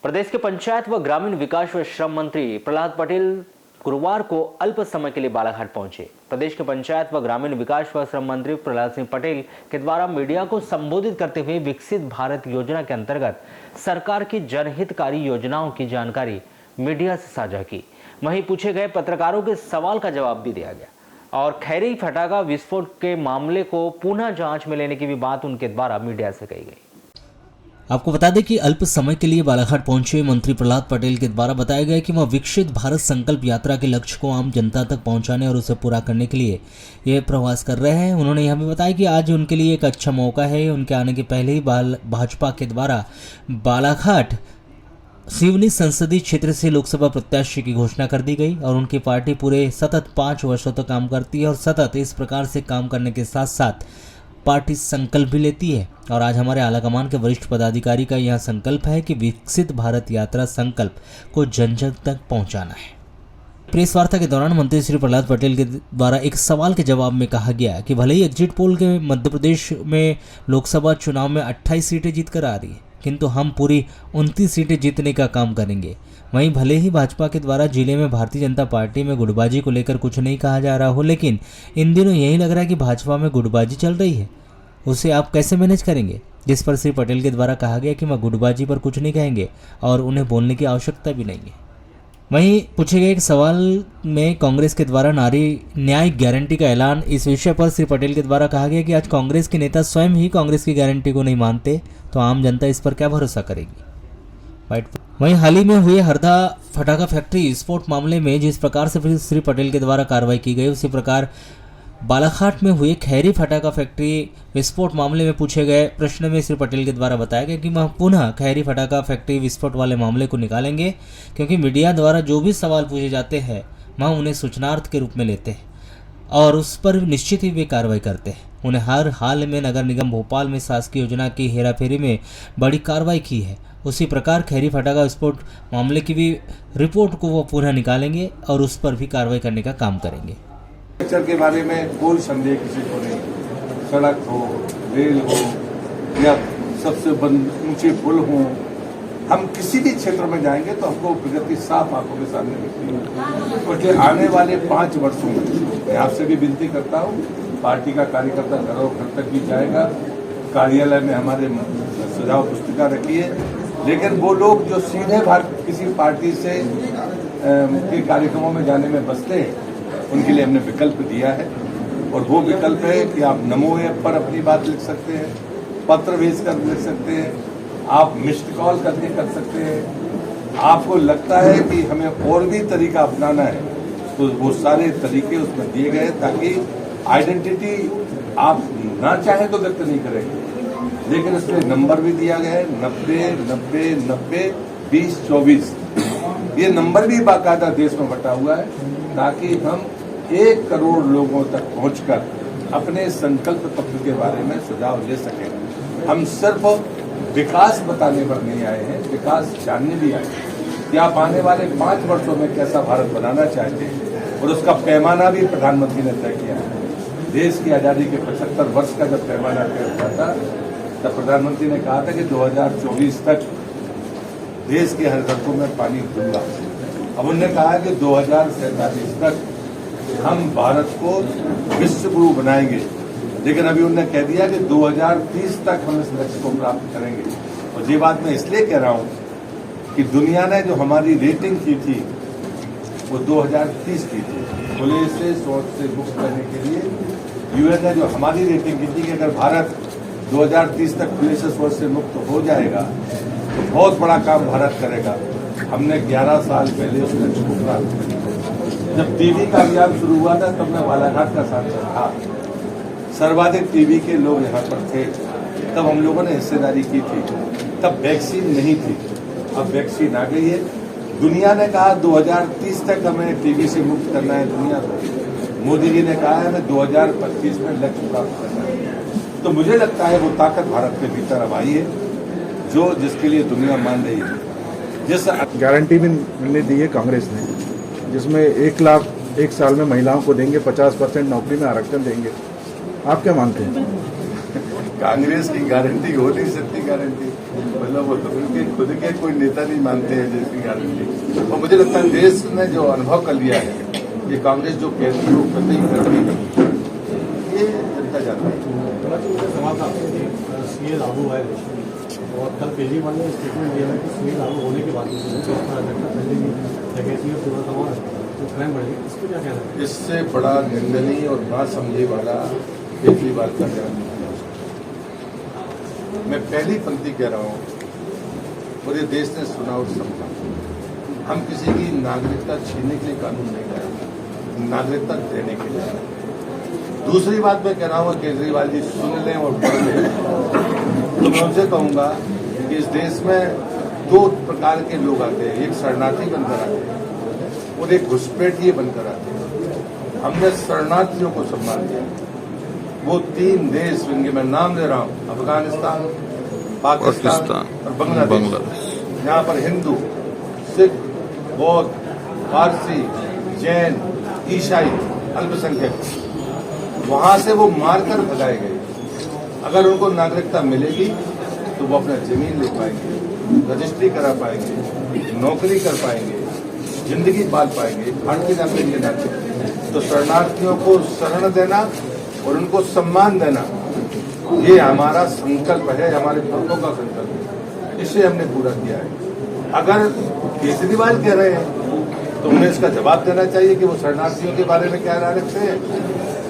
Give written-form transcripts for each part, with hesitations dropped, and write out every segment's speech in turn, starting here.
प्रदेश के पंचायत व ग्रामीण विकास व श्रम मंत्री प्रहलाद पटेल गुरुवार को अल्प समय के लिए बालाघाट पहुंचे। प्रदेश के पंचायत व ग्रामीण विकास व श्रम मंत्री प्रहलाद सिंह पटेल के द्वारा मीडिया को संबोधित करते हुए विकसित भारत योजना के अंतर्गत सरकार की जनहितकारी योजनाओं की जानकारी मीडिया से साझा की। वहीं पूछे गए पत्रकारों के सवाल का जवाब भी दिया गया और खैरी फटाखा विस्फोट के मामले को पुनः जांच में लेने की भी बात उनके द्वारा मीडिया से कही गई। आपको बता दें कि अल्प समय के लिए बालाघाट पहुंचे मंत्री प्रहलाद पटेल के द्वारा बताया गया कि वह विकसित भारत संकल्प यात्रा के लक्ष्य को आम जनता तक पहुंचाने और उसे पूरा करने के लिए ये प्रवास कर रहे हैं। उन्होंने यह भी बताया कि आज उनके लिए एक अच्छा मौका है। उनके आने के पहले ही भाजपा के द्वारा बालाघाट सिवनी संसदीय क्षेत्र से लोकसभा प्रत्याशी की घोषणा कर दी गई और उनकी पार्टी पूरे सतत 5 वर्षों तक काम करती है और सतत इस प्रकार से काम करने के साथ साथ पार्टी संकल्प भी लेती है। और आज हमारे आलाकमान के वरिष्ठ पदाधिकारी का यह संकल्प है कि विकसित भारत यात्रा संकल्प को जन जन तक पहुंचाना है। प्रेस वार्ता के दौरान मंत्री श्री प्रहलाद पटेल के द्वारा एक सवाल के जवाब में कहा गया कि भले ही एग्जिट पोल के मध्य प्रदेश में लोकसभा चुनाव में 28 सीटें जीतकर आ रही है, किंतु हम पूरी 29 सीटें जीतने का काम करेंगे। वहीं भले ही भाजपा के द्वारा जिले में भारतीय जनता पार्टी में गुटबाजी को लेकर कुछ नहीं कहा जा रहा हो, लेकिन इन दिनों यही लग रहा है कि भाजपा में गुटबाजी चल रही है। उसे आप कैसे मैनेज करेंगे? जिस पर श्री पटेल के द्वारा कहा गया कि वह गुटबाजी पर कुछ नहीं कहेंगे और उन्हें बोलने की आवश्यकता भी नहीं है। वहीं पूछे गए एक सवाल में कांग्रेस के द्वारा नारी न्याय गारंटी का ऐलान, इस विषय पर श्री पटेल के द्वारा कहा गया कि आज कांग्रेस के नेता स्वयं ही कांग्रेस की गारंटी को नहीं मानते तो आम जनता इस पर क्या भरोसा करेगी। वहीं हाल ही में हुए हरदा फटाखा फैक्ट्री विस्फोट मामले में जिस प्रकार से श्री पटेल के द्वारा कार्रवाई की गई, उसी प्रकार बालाघाट में हुए खैरी फटाखा फैक्ट्री विस्फोट मामले में पूछे गए प्रश्न में श्री पटेल के द्वारा बताया गया कि वह पुनः खैरी फटाखा फैक्ट्री विस्फोट वाले मामले को निकालेंगे, क्योंकि मीडिया द्वारा जो भी सवाल पूछे जाते हैं वह उन्हें सूचनार्थ के रूप में लेते हैं और उस पर निश्चित ही वे कार्रवाई करते हैं। उन्हें हर हाल में नगर निगम भोपाल में शासकीय योजना की हेराफेरी में बड़ी कार्रवाई की है, उसी प्रकार खैरी फटाखा विस्फोट मामले की भी रिपोर्ट को वो पुनः निकालेंगे और उस पर भी कार्रवाई करने का काम करेंगे। के बारे में कोई संदेह किसी को नहीं। सड़क हो, रेल हो या सबसे ऊंचे पुल हो, हम किसी भी क्षेत्र में जाएंगे तो हमको प्रगति साफ आंखों के सामने दिखती है। क्योंकि आने वाले 5 वर्षों में मैं आपसे भी विनती करता हूँ, पार्टी का कार्यकर्ता घरों घर तक भी जाएगा, कार्यालय में हमारे सुझाव पुस्तिका रखी है, लेकिन वो लोग जो सीधे किसी पार्टी से के कार्यक्रमों में जाने में बसते हैं उनके लिए हमने विकल्प दिया है। और वो विकल्प है कि आप नमो ऐप पर अपनी बात लिख सकते हैं, पत्र भेज कर लिख सकते हैं, आप मिस्ड कॉल करके कर सकते हैं। आपको लगता है कि हमें और भी तरीका अपनाना है तो वो सारे तरीके उसमें दिए गए ताकि आइडेंटिटी आप ना चाहें तो व्यक्त नहीं करेंगे, लेकिन इसमें नंबर भी दिया गया है 90 90 90 20 24। ये नंबर भी बाकायदा देश में बटा हुआ है ताकि हम 1 करोड़ लोगों तक पहुंचकर अपने संकल्प पत्र के बारे में सुझाव ले सकें। हम सिर्फ विकास बताने पर नहीं आए हैं, विकास जानने भी आए हैं कि आप आने वाले 5 वर्षों में कैसा भारत बनाना चाहते हैं और उसका पैमाना भी प्रधानमंत्री ने तय किया है। देश की आज़ादी के 75 वर्ष का जब पैमाना तय हुआ था तब प्रधानमंत्री ने कहा था कि 2024 तक देश के हर घरों में पानी दूंगा। अब उन्होंने कहा कि 2047 तक हम भारत को विश्व गुरु बनाएंगे, लेकिन अभी उन्होंने कह दिया कि 2030 तक हम इस लक्ष्य को प्राप्त करेंगे। और ये बात मैं इसलिए कह रहा हूँ कि दुनिया ने जो हमारी रेटिंग की थी वो 2030 की थी, खुले से शौच से मुक्त करने के लिए। यूएन ने जो हमारी रेटिंग की थी कि अगर भारत 2030 तक खुले से शौच से मुक्त हो जाएगा तो बहुत बड़ा काम भारत करेगा। हमने 11 साल पहले उस लक्ष्य को प्राप्त किया। जब टीबी का अभियान शुरू हुआ था तब मैं बालाघाट का सांसद था, सर्वाधिक टीबी के लोग यहाँ पर थे, तब हम लोगों ने हिस्सेदारी की थी। तब वैक्सीन नहीं थी, अब वैक्सीन आ गई है। दुनिया ने कहा 2030 तक हमें टीबी से मुक्त करना है दुनिया को। मोदी जी ने कहा है हमें 2025 में लक्ष्य प्राप्त करना है। तो मुझे लगता है वो ताकत भारत के भीतर अब आई है जो जिसके लिए दुनिया मान रही है। जिस गारंटी भी मिलने दी है कांग्रेस ने, जिसमें 1 लाख 1 साल में महिलाओं को देंगे, 50% नौकरी में आरक्षण देंगे। आप क्या मानते हैं? कांग्रेस की गारंटी हो नहीं सकती गारंटी, मतलब वो तो उनके खुद के कोई नेता नहीं मानते हैं जिसकी गारंटी। और मुझे लगता है देश ने जो अनुभव कर लिया है कि कांग्रेस जो कहती है वो कतई करती है, ये जनता जानती है। सवाल था सीए लागू है और कल केजरीवाल ने स्टेटमेंट दिया है कि सीए लागू होने के बाद पहले भी वैकेंसी और पूरा सवाल तो क्राइम बढ़ेगी, इसको क्या कहना है? इससे बड़ा निंदनीय और ना समझे वाला केजरीवाल का बयान नहीं हो सकता। मैं पहली पंक्ति कह रहा हूँ और ये देश ने सुना और समझा। हम किसी की नागरिकता छीनने के लिए कानून नहीं लाए, नागरिकता देने के लिए। दूसरी बात मैं कह रहा हूँ केजरीवाल जी सुन लें और पढ़ लें, तो मैं उनसे कहूंगा कि इस देश में दो प्रकार के लोग आते हैं, एक शरणार्थी बनकर आते हैं और एक घुसपैठिए बनकर आते हैं। हमने शरणार्थियों को सम्मान दिया। वो 3 देश, जिनके मैं नाम ले रहा हूँ, अफगानिस्तान, पाकिस्तान और बांग्लादेश। यहाँ पर हिंदू, सिख, बौद्ध, पारसी, जैन, ईसाई, अल्पसंख्यक, वहां से वो मारकर भगाए गए। अगर उनको नागरिकता मिलेगी तो वो अपना जमीन ले पाएंगे, रजिस्ट्री करा पाएंगे, नौकरी कर पाएंगे, जिंदगी पाल पाएंगे, भारतीय नागरिक के नाते। तो शरणार्थियों को शरण देना और उनको सम्मान देना, ये हमारा संकल्प है, हमारे पुरखों का संकल्प है। इसे हमने पूरा किया है। अगर केजरीवाल कह रहे हैं तो उन्हें इसका जवाब देना चाहिए कि वो शरणार्थियों के बारे में क्या राय रखते हैं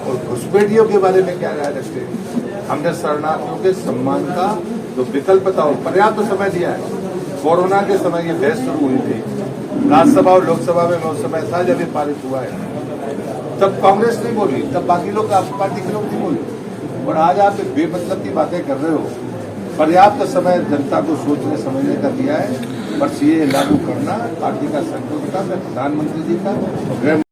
और घुसपैठियों के बारे में क्या राय रखते हैं। हमने शरणार्थियों के सम्मान का जो विकल्प था और पर्याप्त समय दिया है। कोरोना के समय ये बहस शुरू हुई थी, राज्यसभा और लोकसभा में मैं उस समय था जब ये पारित हुआ है। तब कांग्रेस नहीं बोली, तब बाकी लोग आपकी पार्टी के लोग नहीं बोले, और आज आप बेमतलब की बातें कर रहे हो। पर्याप्त समय जनता को सोचने समझने का दिया है, पर सीए लागू करना पार्टी का संकल्प था। मैं प्रधानमंत्री जी का, गृह